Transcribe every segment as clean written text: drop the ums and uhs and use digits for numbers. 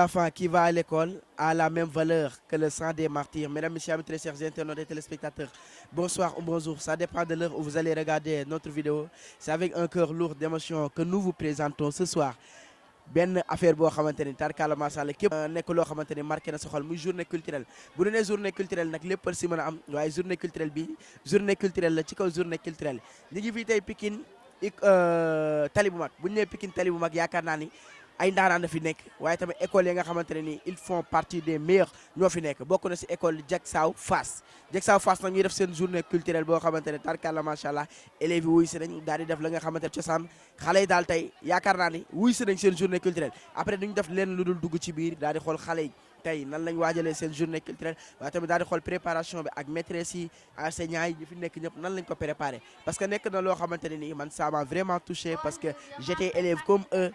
l'enfant qui va à l'école a la même valeur que le sang des martyrs. Mesdames, Messieurs, mes très chers internautes et téléspectateurs, bonsoir ou bonjour. Ça dépend de l'heure où vous allez regarder notre vidéo. C'est avec un cœur lourd d'émotion que nous vous présentons ce soir. benn affaire boo xamante ni tarkala macha allah képp nekk loo xamante ni marqué na sa xol muy journée culturelle bu ñu nee journée culturelle nag léppal si mën a am waaye journée culturelle bi journée culturelle la ci kaw journée culturelle ñu ngi fii tey Pikine tali bu mag bu ñu nee Pikine tali bu mag yaakaar naa ni ay ndaanaan na fi nekk waaye tamit école yi nga xamante ne nii ils font partie des meilleurs ñoo fi nekk bokk na si école Diacksao Fass Diacksao Fass nag ñuy def seen journée culturelle boo xamante ne tarkalla macha allah élèves yi wuy si nañ daal di def la nga xamante ne cosaan xale yi daal tey yaakaar naa ni wuy si nañ seen journée culturelle après duñu def leen lu dul dugg ci biir daal di xool xale yi tey nan lañ waajalee seen journée culturelle waaye tamit daal di xool préparation bi ak maîtresse yi enseignants yi ñu fi nekk ñëpp nan lañ ko préparé parce que nekk na loo xamante ne nii man ça m'a vraiment touché parce que j'étais élève comme eux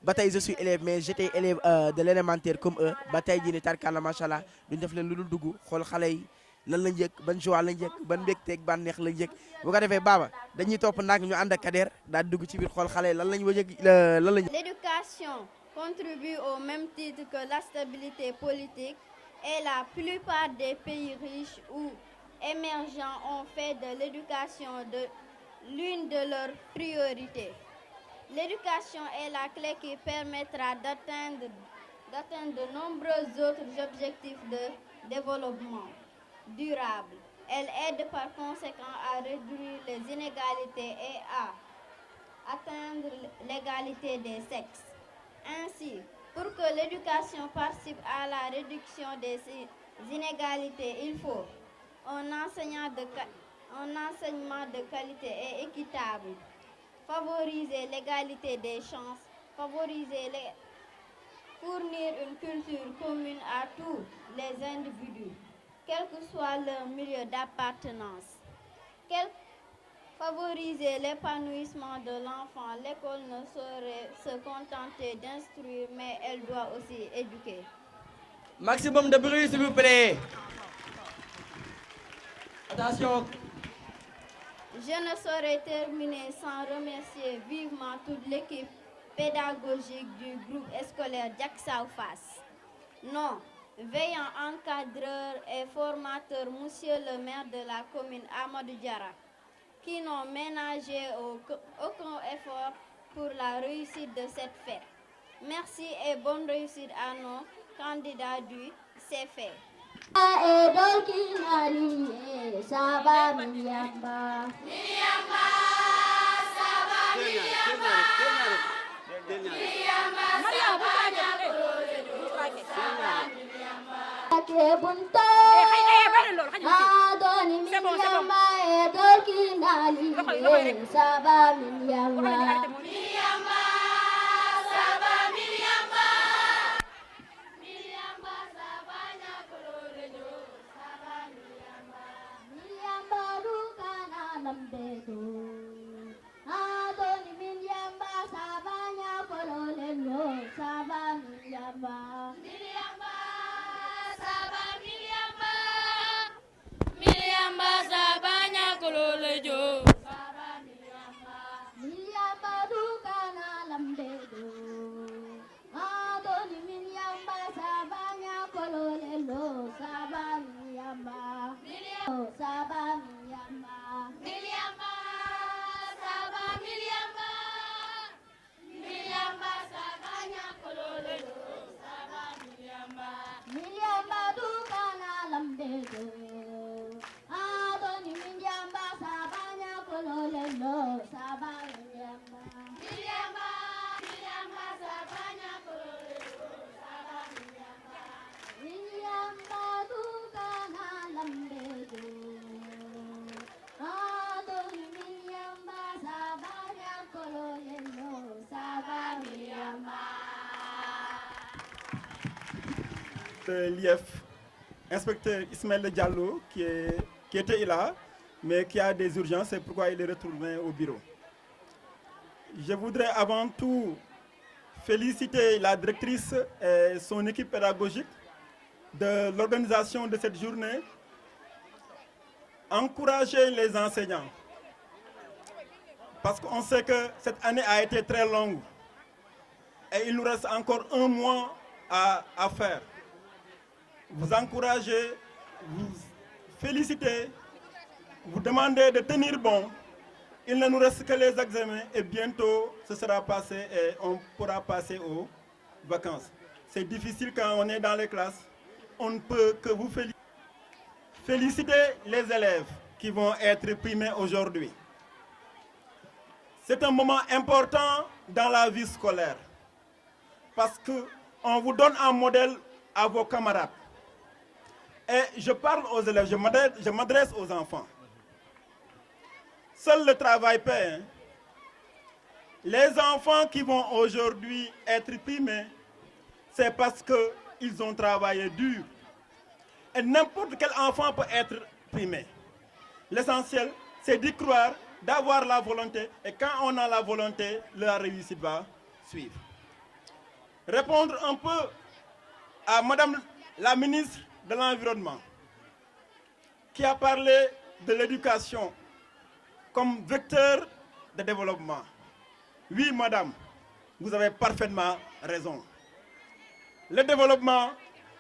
ba tey je suis élève mais j'étais élève de l'élémentaire comme eux ba tey jii ni tarkalla macha allah duñ def leen lu dul dugg xool xale yi lan lañ yëg ban joie lañ yëg ban mbégteeg ban neex lañ yëg bu ko defee baaba dañuy topp nag ñu ànd ak Kader daal di dugg ci biir xool xale yi lan lañ yëg lan lañ. L'éducation contribue au même titre que la stabilité politique et la plupart des pays riches ou émergents ont fait de l'éducation l'une de leurs priorités. L'éducation est la clé qui permettra d'atteindre de nombreux autres objectifs de développement durable. Elle aide par conséquent à réduire les inégalités et à atteindre l'égalité des sexes. Ainsi, pour que l'éducation participe à la réduction des inégalités, il faut un enseignement de qualité et équitable. Favoriser l'égalité des chances, fournir une culture commune à tous les individus, quel que soit leur milieu d'appartenance. Favoriser l'épanouissement de l'enfant. L'école ne saurait se contenter d'instruire, mais elle doit aussi éduquer. Maximum de bruit, s'il vous plaît. Attention. Je ne saurais terminer sans remercier vivement toute l'équipe pédagogique du groupe scolaire Diacksao Fass. Non, veillant encadreur et formateur, monsieur le maire de la commune Amadou Diarra, qui n'ont ménagé aucun effort pour la réussite de cette fête. Merci et bonne réussite à nos candidats du CFE. L'IF, inspecteur Ismaël Diallo, qui était là, mais qui a des urgences, c'est pourquoi il est retourné au bureau. Je voudrais avant tout féliciter la directrice et son équipe pédagogique de l'organisation de cette journée, encourager les enseignants, parce qu'on sait que cette année a été très longue et il nous reste encore un mois à faire. Vous encourager, vous féliciter, vous demander de tenir bon. Il ne nous reste que les examens et bientôt ce sera passé et on pourra passer aux vacances. C'est difficile quand on est dans les classes. On ne peut que vous féliciter les élèves qui vont être primés aujourd'hui. C'est un moment important dans la vie scolaire parce qu'on vous donne un modèle à vos camarades. Et je parle aux élèves, je m'adresse aux enfants. Seul le travail paie. Hein. Les enfants qui vont aujourd'hui être primés, c'est parce qu'ils ont travaillé dur. Et n'importe quel enfant peut être primé. L'essentiel, c'est d'y croire, d'avoir la volonté. Et quand on a la volonté, la réussite va suivre. Répondre un peu à Madame la ministre de l'Environnement, qui a parlé de l'éducation comme vecteur de développement. Oui, madame, vous avez parfaitement raison. Le développement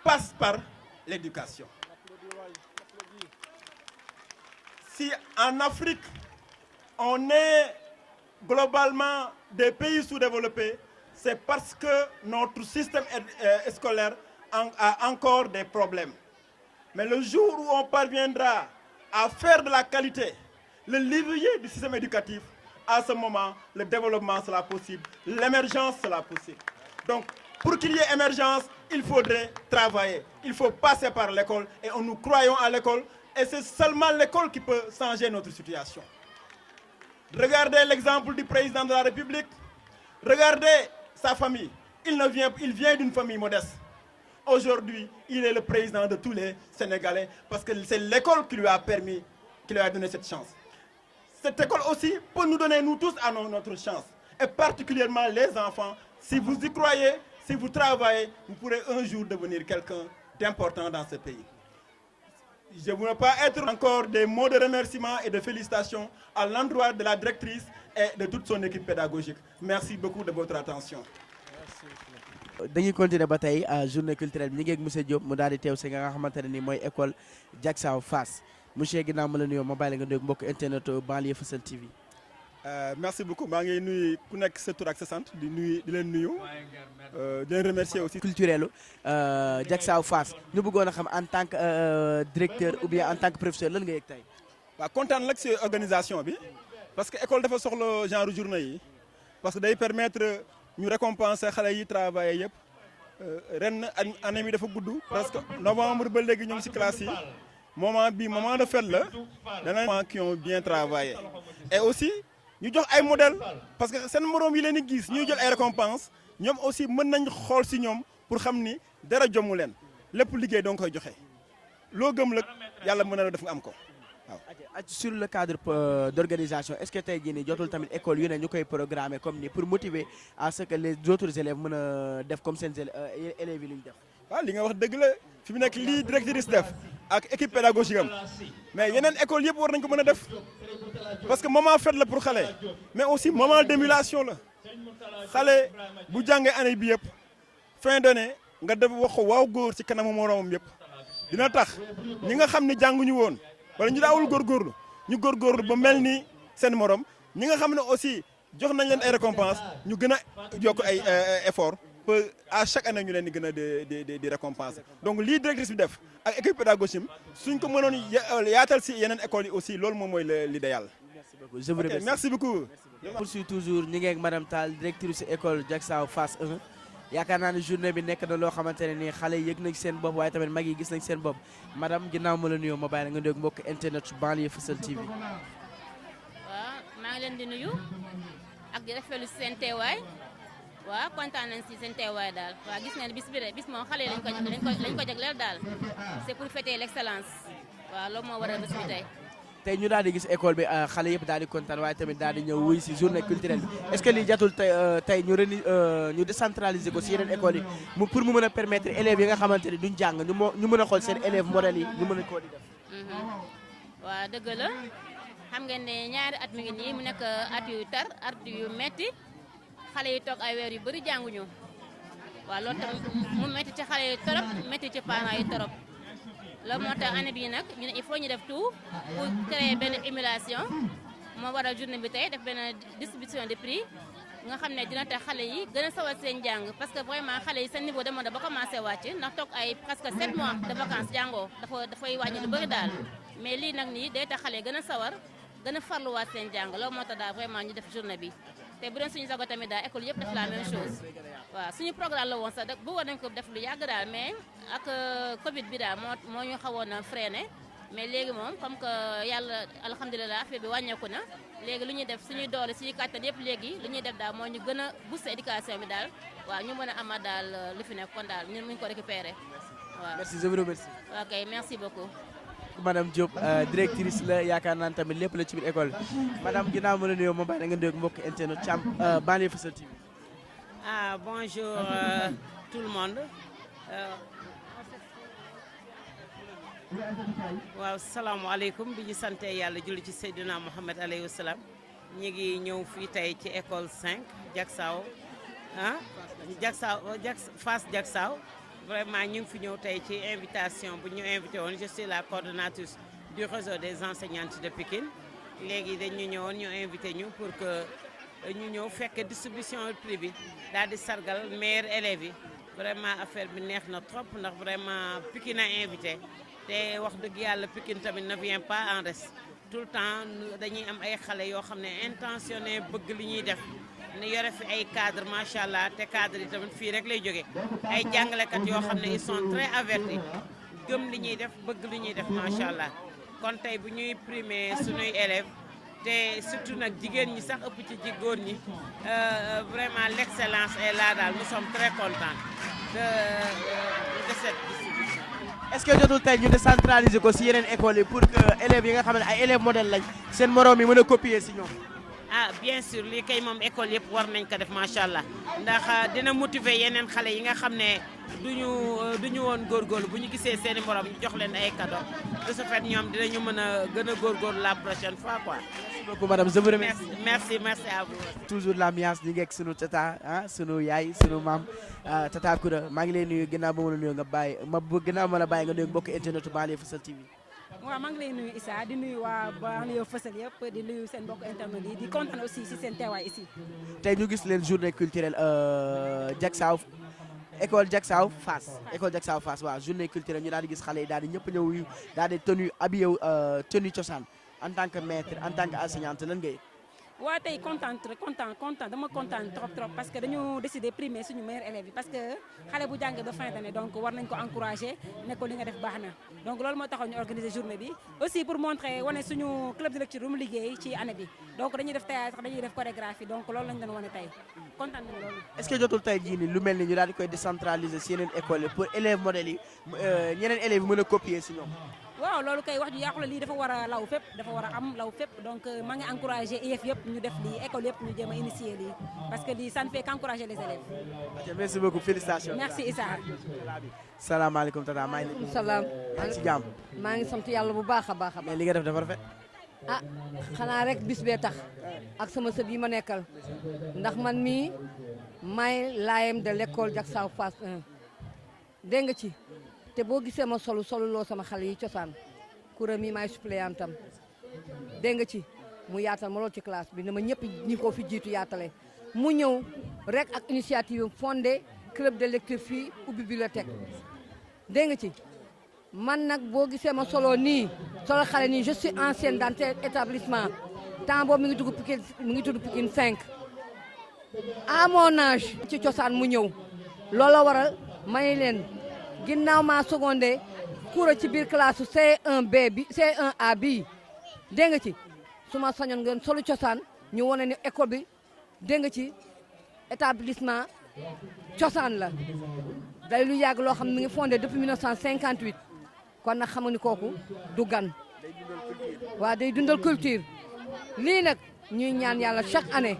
passe par l'éducation. Si en Afrique, on est globalement des pays sous-développés, c'est parce que notre système scolaire a encore des problèmes. Mais le jour où on parviendra à faire de la qualité le levier du système éducatif, à ce moment, le développement sera possible, l'émergence sera possible. Donc, pour qu'il y ait émergence, il faudrait travailler. Il faut passer par l'école et nous croyons à l'école et c'est seulement l'école qui peut changer notre situation. Regardez l'exemple du président de la République. Regardez sa famille. Il vient d'une famille modeste. Aujourd'hui, il est le président de tous les Sénégalais parce que c'est l'école qui lui a permis, qui lui a donné cette chance. Cette école aussi peut nous donner, nous tous, à notre chance. Et particulièrement les enfants, si vous y croyez, si vous travaillez, vous pourrez un jour devenir quelqu'un d'important dans ce pays. Je ne veux pas être encore des mots de remerciement et de félicitations à l'endroit de la directrice et de toute son équipe pédagogique. Merci beaucoup de votre attention. dañuy continuer ba tey journée culturelle bi ñu ngi ak monsieur Diop mu daal di teew si nga xamante ne nii mooy école Diacksao Fass monsieur ginnaaw ma la nuyoo ma bàyyi la nga nuyu mbokk internet Banlieue Fësël TV. Merci beaucoup maa ngi nuyu ku nekk sa tur ak sa sant di leen nuyu di leen remercier aussi. culturel Diacksao Fass ñu bëggoon a xam en tant que directeur ou bien en tant que professeur lan nga yëg tey. waaw kontaan nag si organisation bi parce que école dafa soxla genre journée yi parce que day permettre ñu récompenser xale yi travailler yëpp ren année bi dafa gudd presque novembre ba léegi ñu ngi si classe yi moment de fête la dana qui ont bien travaillé et aussi ñu jox ay modèle parce que seen moroom yi leen di gis ñuy jël ay récompense ñoom aussi mën nañ xool si ñoom pour xam ni dara jommu leen lépp liggéey doo koy joxe loo gëm la yàlla mën na la def nga am ko waaw. Sur le cadre d'organisation est-ce que tey jii nii jotul tamit école yu ne ñu koy programmer comme ni pour motiver à ce que les autres élèves mën a def comme seen élèves yi lu ñu def. waaw li nga wax dëgg la fi mu nekk lii directrice def ak équipe pédagogique am mais yeneen école yëpp war nañ ko mën a def parce que moment fête la pour xale mais aussi moment d'émulation la xale bu jàngee année bi yëpp fin d'année nga def wax ko waaw góor ci kanamu moroomam yëpp dina tax ñi nga xam ne jànguñu woon wala ñu daawul góorgóorlu ñu góorgóorlu ba mel ni seen morom ñi nga xam ne aussi jox nañ leen ay récompense ñu gën a yokk ay effort que à chaque année ñu leen di gën a di récompenser donc lii directrice bi def ak équipe pédagogique suñ ko mënoon yaatal si yeneen écoles yi aussi loolu moom mooy l'idéal. Merci beaucoup je vous remercie. Merci beaucoup. poursuit toujours ñi ngi ak madame Tall directrice école Diacksao Fass 1 yaakaar naa ne journée bi nekk na loo xamante ne nii xale yi yëg nañ seen bopp waaye tamit mag yi gis nañ seen bopp madame ginnaaw ma la nuyoo ma bàyyi la nga dégg mbokk internet Banlieue Fësël TV. waaw maa ngi leen di nuyu ak di rafetlu seen teewaay waaw kontaan nañ si seen teewaay daal waaw gis ngeen bis bi de bis moom xale yi lañ ko jagleel daal c'est pour fêter l'excellence waaw loolu moo waral bis bi tey. tey ñu daal di gis école bi xale yëpp daal di kontaan waaye tamit daal di ñëw wuy si journée culturelle bi est-ce que lii jatul tey ñu décentraliser ko si yeneen écoles yi pour mu mën a permettre élèves yi nga xamante ne duñ jàng ñu mën a xool seen élèves modèles yi ñu mën a koo di def. waaw dëgg la xam ngeen ne ñaari at mi ngi nii mu nekk at yu tar at yu metti xale yi toog ay weer yu bëri jànguñu waaw loolu tam mu métti ci xale yi torop métti ci parents yi torop loolu moo tax année bii nag ñu ne il faut ñu def tout pour créer benn émulation moo waral journée bi tey def benn distribution de prix nga xam ne dina tax xale yi gën a sawar seen jàng parce que vraiment xale yi seen niveau demoon na ba commencé wàcc ndax toog ay presque 7 mois de vacances jàngoo dafay wàññi lu bëri daal mais lii nag nii day tax xale yi gën a sawar gën a farluwaat seen jàng loolu moo tax daal vraiment ñu def journée bi te bu doon suñu sago tamit daal école yëpp def la même chose waaw suñu programme la woon sax bu war nañ ko def lu yàgg daal mais ak Covid bi daal moo ñu xawoon a freiné mais léegi moom comme que yàlla alhamdulilah affaire bi wàññeeku na léegi lu ñuy def suñuy doole suñuy kàttan yëpp léegi lu ñuy def daal moo ñu gën a booster éducation bi daal waaw ñu mën a amaat daal lu fi nekk kon daal ñun muñ ko récupérer waaw. merci je vous remercie. ok merci beaucoup. madame Diop directrice la yaakaar naa tamit lépp la ci biir école madame ginnaaw ma la nuyoo ma bàyyi da nga nuyoog mbokk internet Thiam Banlieue Fësël TV. Bonjour tout le monde. waaw salaamaaleykum bi ñu sante yàlla julli ci Seydina Mohamed alayhi wa salaam ñu ngi ñëw fii tey ci école 5 Diacksao Fass Diacksao vraiment ñu ngi fi ñëw tey ci invitation bu ñu invité woon je suis la coordonnatrice du réseau des enseignantes de Pikine léegi dañu ñëwoon ñu invité ñu pour que ñu ñëw fekk distribution prix bi daal di sargal meilleurs élèves yi vraiment affaire bi neex na trop ndax vraiment Pikine a invité te wax dëgg yàlla Pikine tamit ne vient pas en reste tout le temps dañuy am ay xale yoo xam ne intentionné bëgg li ñuy def ne yore fi ay cadre macha allah te cadre yi tamit fii rek lay jóge ay jàngalekat yoo xam ne ils sont très avertis gëm li ñuy def bëgg li ñuy def macha allah kon tey bu ñuy primer suñuy élèves te surtout nag jigéen ñi sax ëpp ci góor ñi vraiment l'excellence est là daal nous sommes très contents de cette distribution. est-ce que jotul tey ñu décentraliser ko si yeneen écoles yi pour que élèves yi nga xam ne ay élèves modèles lañ seen moroom yi mën a copier si ñoom. Bien sûr lii kay moom école yëpp war nañ ko def macha allah ndax dina motiver yeneen xale yi nga xam ne duñu woon góorgóorlu bu ñu gisee seen i morom ñu jox leen ay cadeau de ce fait ñoom dinañu mën a gën a góorgóorlu la prochaine fois quoi. merci beaucoup madame je vous remercie. merci à vous. toujours l'ambiance ñu ngi ak sunu tata sunu yaay sunu maam tata Koura maa ngi lay nuyu ginnaaw ba ma la nuyu nga bàyyi ginnaaw ma la bàyyi nga nuyu mbokk internet Banlieue Fësël TV. waaw maa ngi lay nuyu Issa di nuyu waa Banlieue Fësël yëpp di nuyu seen mbokk internet yi di kontaan aussi si seen teewaay ici. tey ñu gis leen journée culturelle Diacksao école Diacksao Fass école Diacksao Fass waaw journée culturelle ñu daal di gis xale yi daal di ñëpp ñëw daal di tenue habillé tenue cosaan en tant que maître en tant que enseignante lan ngay. waaw tey kontaan dama kontaan trop parce que dañu décidé primer suñu meilleurs élèves yi parce que xale bu jàngee ba fin d'année donc war nañ ko encourager ne ko li nga def baax na donc loolu moo taxoon ñu organiser journée bi aussi pour montrer wane suñu club de lecture bu mu liggéey ci année bi donc dañuy def théâtre dañuy def chorégraphie donc loolu lañ doon wane tey kontaan nañ loolu. est-ce que jotul tey jii nii lu mel ni ñu daal di koy décentraliser si yeneen écoles yi pour élèves modèles yi ñeneen élèves yi mën a copier si ñoom. waaw loolu kay wax ju yàqu la lii dafa war a law fépp dafa war a am law fépp donc maa ngi encouragé IEF yëpp ñu def lii école yëpp ñu jéem a initier lii parce que lii ça ne fait qu'encourager les élèves. ok merci beaucoup félicitations. merci Issa. salaamaaleykum tata maa ngi lay. salaam. maa ngi ci jàmm. maa ngi sant yàlla bu baax a baax a baax. mais li nga def dafa rafet. xanaa rek bis bee tax ak sama sët yi ma nekkal ndax man mii maay l'AM de l'école Diacksao Fass 1 dégg nga ci. te boo gisee ma solu loo sama xale yi cosaan Koura mi maay suppléante am dégg nga ci mu yaatal ma lool ci classe bi ne ma ñëpp ñi ko fi jiitu yaatale mu ñëw rek ak initiative fondé club de lecture fii ubbi bibliothèque dégg nga ci man nag boo gisee ma solo nii solo xale nii je suis ancienne dans tel établissement temps boobu mi ngi tudd Pikine 5 à mon âge ci cosaan mu ñëw loola waral may leen ginnaaw maa secondé Koura ci biir classe C1B bi C1A bi dégg nga ci su ma sañoon ngeen solu cosaan ñu wane ni école bi dégg nga ci établissement cosaan la day lu yàgg loo xam ne mi ngi fondé depuis 1958 kon nag xamu ni kooku du gan waa day dundal culture lii nag ñuy ñaan yàlla chaque année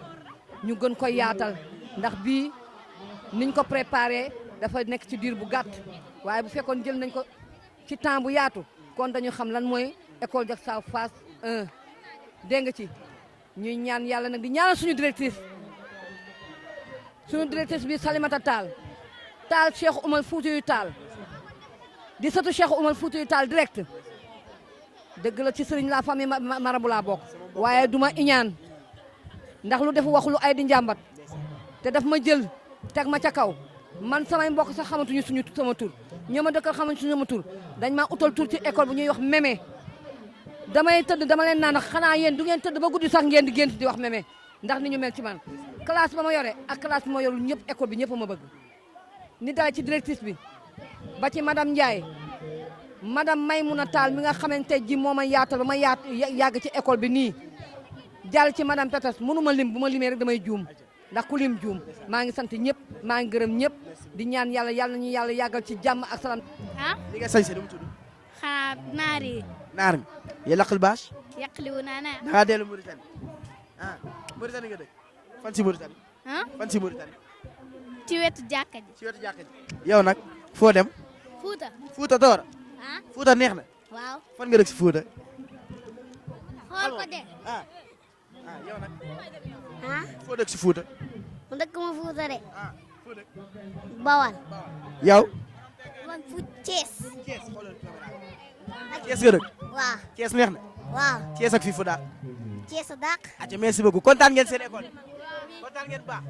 ñu gën koy yaatal ndax bii niñ ko préparé dafa nekk ci diir bu gàtt waaye bu fekkoon jël nañ ko ci temps bu yaatu kon dañu xam lan mooy école Diacksao Fass 1 dégg nga ci ñuy ñaan yàlla nag di ñaanal suñu directrice bi Salimata Tall taal Cheikh Oumar Foutiyou Tall di sëtu Cheikh Oumar Foutiyou Tall direct dëgg la ci sëriñ la famille marabu laa bokk waaye duma iñaan ndax lu def wax lu ay di njàmbat te daf ma jël teg ma ca kaw man samay mbokk sax xamatuñu sama tur ñoo ma dëkkal xamatuñu sama tur dañ maa utal tur ci école bu ñuy wax mémé damay tëdd dama leen naan xanaa yéen du ngeen tëdd ba guddi sax ngeen di gént di wax mémé ndax ni ñu mel ci man classe ba ma yore ak classe bi ma yorul ñëpp école bi ñëpp ma bëgg ni dala ci directrice bi ba ci madame Ndiaye madame Maymouna Tall mi nga xamante ji moo ma yaatal ba ma yàgg ci école bi nii jàll ci madame Petas mënu ma lim bu ma limee rek damay juum ndax ku lim juum maa ngi sant ñëpp maa ngi gërëm ñëpp di ñaan yàlla yàlla nañu yàlla yàggal ci jàmm ak salaam. ah li nga sañse nu mu tudd. xanaa naar yi. naar nga ya laqal bâche. yàqaliwu naa ne. da ngaa dellu Mauritanie ah Mauritanie nga dëkk fan si Mauritanie. ah fan si Mauritanie. ci wetu jàkka ji. ci wetu jàkka ji. yow nag foo dem. Fuuta. Fuuta Toora. ah Fuuta neex na. waaw. fan nga dëkk si Fuuta. xool ko de. ah yow nag. ah foo dëkk si Fuuta. mu dëkk ma Fuuta de. ah foo dëkk. Bawal. yow. man fu Thiès. Thiès xoolal Thiès nga dëkk. waaw. Thiès neex na. waaw. Thiès ak fii fu daal. Thiès a dàq. aca merci beaucoup kontaan ngeen seen école kontaan ngeen baax.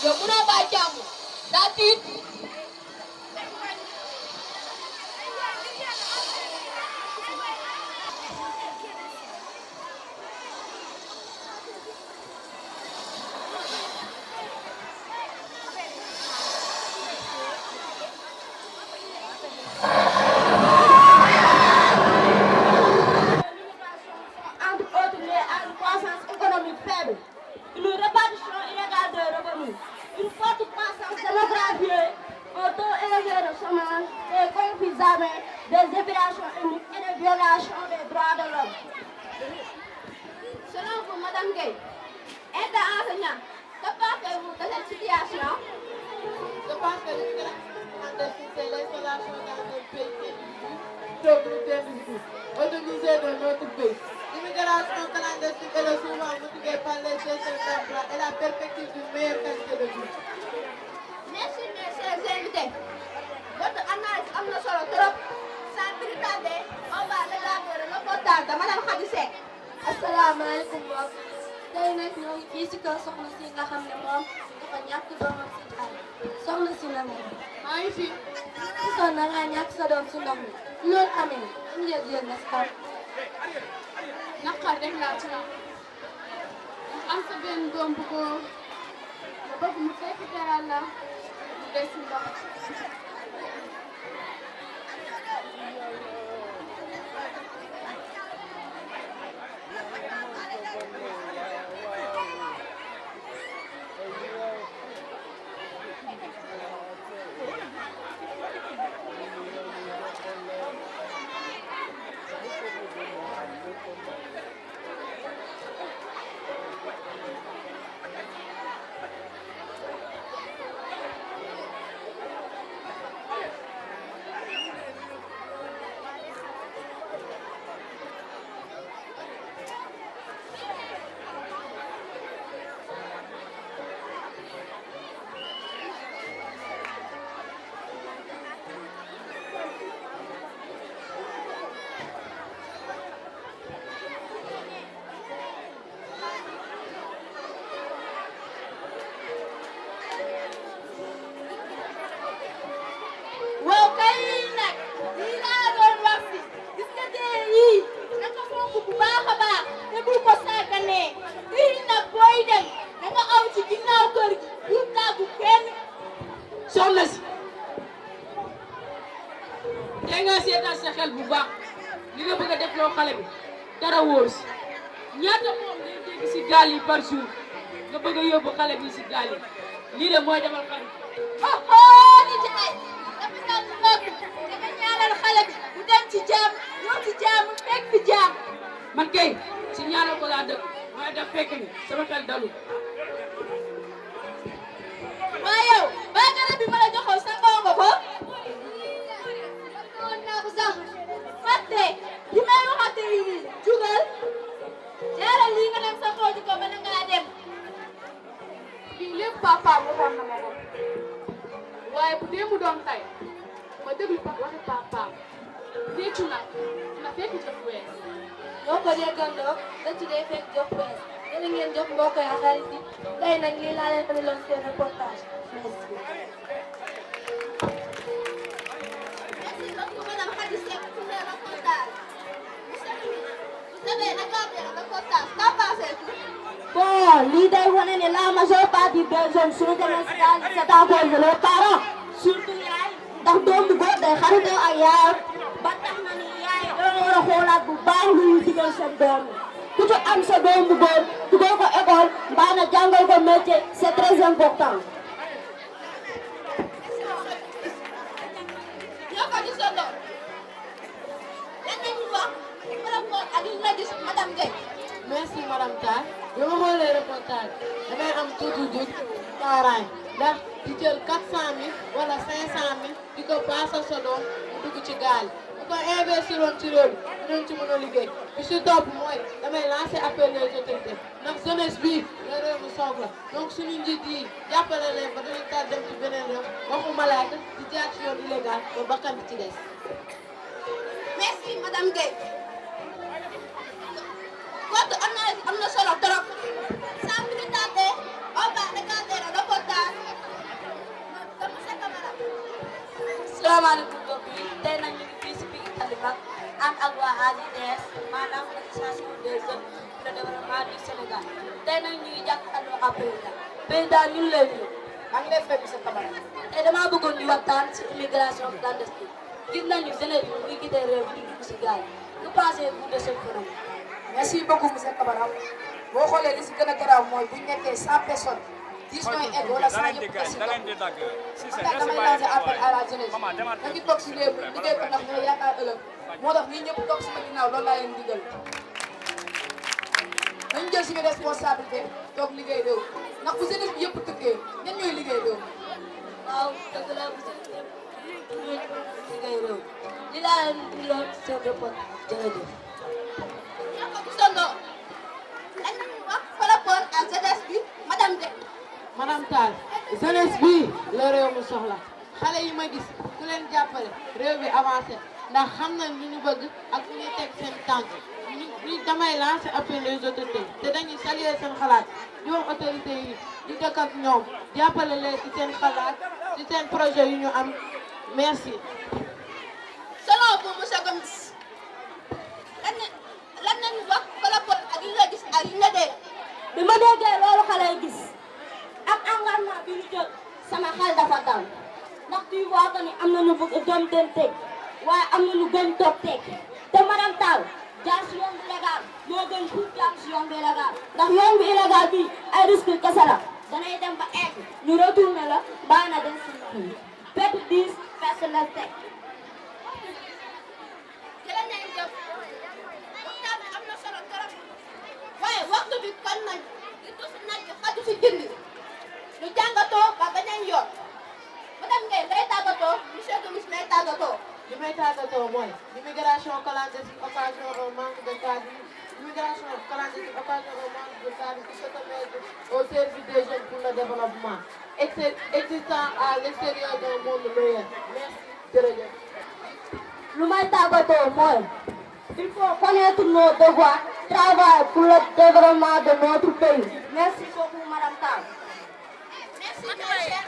yow munoo bàyyi jàmm daa tiit naqar rek laa ci am sa benn doom bu góor nga bëgg mu fekk teral la mu des si ndox xale bi dara wóor si ñaata moom ngay dégg si gaal yi par jour nga bëgg a yóbbu xale bi si gaal yi lii de mooy demal xale bi. ni jaay dafa daan nag danga ñaanal xale bi bu dem ci jaam ñëw ci jaam fekk fi jaam. man kay si ñaanal ko laa dëkk waaye daf fekk ni sama xel dalu. waaye yow ba garab bi ma la joxoon sa ngoo nga ko. woon naa ko sax fàtte li may waxate yi nii jugal jaaral lii nga dem sa xooju ko ba na ngaa dem. lii lépp papa waxoon na ma ko waaye bu dee mu doon tay ma déglu waxi papa réccu nag na fekk jëf wees. ñoo ko déggandoo dëcc day fekk jox wees jërë ngeen jox mbokk yi xarit yi tey nag lii laa leen andiloon seen reportage. Merci beaucoup madame Khady Seck pour le reportage. Vous savez naka le reportage qu'en pensez-vous? Bon, lii day wane ne la majeure partie des jeunes suñu demee si daal c'est à cause de leurs parents surtout yaay ndax doom bu góor day xaritoo ak yaayam ba tax na ni yaay doon war a xoolaat bu baax lu ñu digal seen doom ku ci am sa doom bu góor dugal ko école mbaa na jàngal ko métier c'est très important. ñoo ko gisandoo lan la ñu wax par rapport ak li nga gis madame Gueye. merci madame Tall bi ma xoolee reportage damay am tuuti jug parents yi ndax di jël 400000 wala 500000 di ko paasal sa doom mu dugg ci gaal bu ko investiroon ci réew mi dinañ ci mën a liggéey bi si topp mooy damay lancer appel les autorités ndax jeunesse bii la réew mi soxla donc suñu njiit yi jàppale leen ba dañuy taal dem ci beneen réew waxuma laata di jaar ci yoon illégal ba bakkan bi ci des. merci madame Gueye. Kooku am na solo trop. Sans plus tarder, on va regarder le reportage de monsieur Camara. Salaamaaleykum mbokk yi tey nag ñu ngi fii si Pikine Tali Mag ànd ak waa AJDS maanaam association des jeunes pour le développement du Sénégal tey nag ñu ngi jàkkaarloo ak président ñu lay nuyu. maa ngi lay fekk monsieur Camara. tey damaa bëggoon ñu waxtaan si immigration clandestine gis nañu jeunesse bi muy quitté réew mi di dugg si gaal que pensez-vous de ce phénomène? Merci beaucoup monsieur Camara boo xoolee li si gën a garaaw mooy bu ñu nekkee 100 personnes 10 ñooy egg wala 100 yëpp ko si ñoom man damay lancer appel à la jeunesse nañu toog si réew mi liggéey ko ndax ñooy yaakaar ëllëg moo tax ñun ñëpp toog sama ginnaaw loolu laa leen digal nañu jël suñu responsabilité toog liggéey réew ndax bu jeunesse bi yëpp tëggee ñan ñooy liggéey réew. waaw dëgg la bu jeunesse bi yëpp liggéey réew li laa leen indiloon seen report jërëjëf. madame Tall jeunesse bi la réew mi soxla xale yi ma gis ku leen jàppale réew bi avancé ndax xam na li ñu bëgg ak fu ñuy teg seen tànk ñu damay lancer appel les autorités te dañuy saluer seen xalaat di wax autorités yi di dëkk ak ñoom jàppale leen ci seen xalaat ci seen projet yu ñu am merci. selon vous monsieur Gomis lan lañu wax par rapport ak li nga gis ak li nga dégg. bi ma déggee loolu xale yi gis ak engagement bi ñu jël sama xel dafa dal ndax tu vois que ni am na ñu bëgg gëm dem teg waaye am na ñu gën toog teg te madame Tall jaar si yoon bi légal moo gën pour jaar si yoon bi illégal ndax yoon bi illégal bi ay risque kese la danay dem ba egg ñu retourné la baa na dem si perte 10 personnel teg. waaye waxtu bi kon nañ li tus nañ xaju si jëndi ñu jàngatoo ba beneen yoon madame Gueye lay tàggatoo monsieur Gomis lay tàggatoo. li may tàggatoo mooy l'immigration clandestine occasion au manque de cadre l'immigration clandestine occasion au manque de cadre qui se mettre au service des jeunes pour le développement existant à l'extérieur d'un monde meilleur merci jërëjëf. lu may tàggatoo mooy il faut connaître nos devoirs travailler pour le développement de notre pays. Merci beaucoup madame Tall. Merci très cher.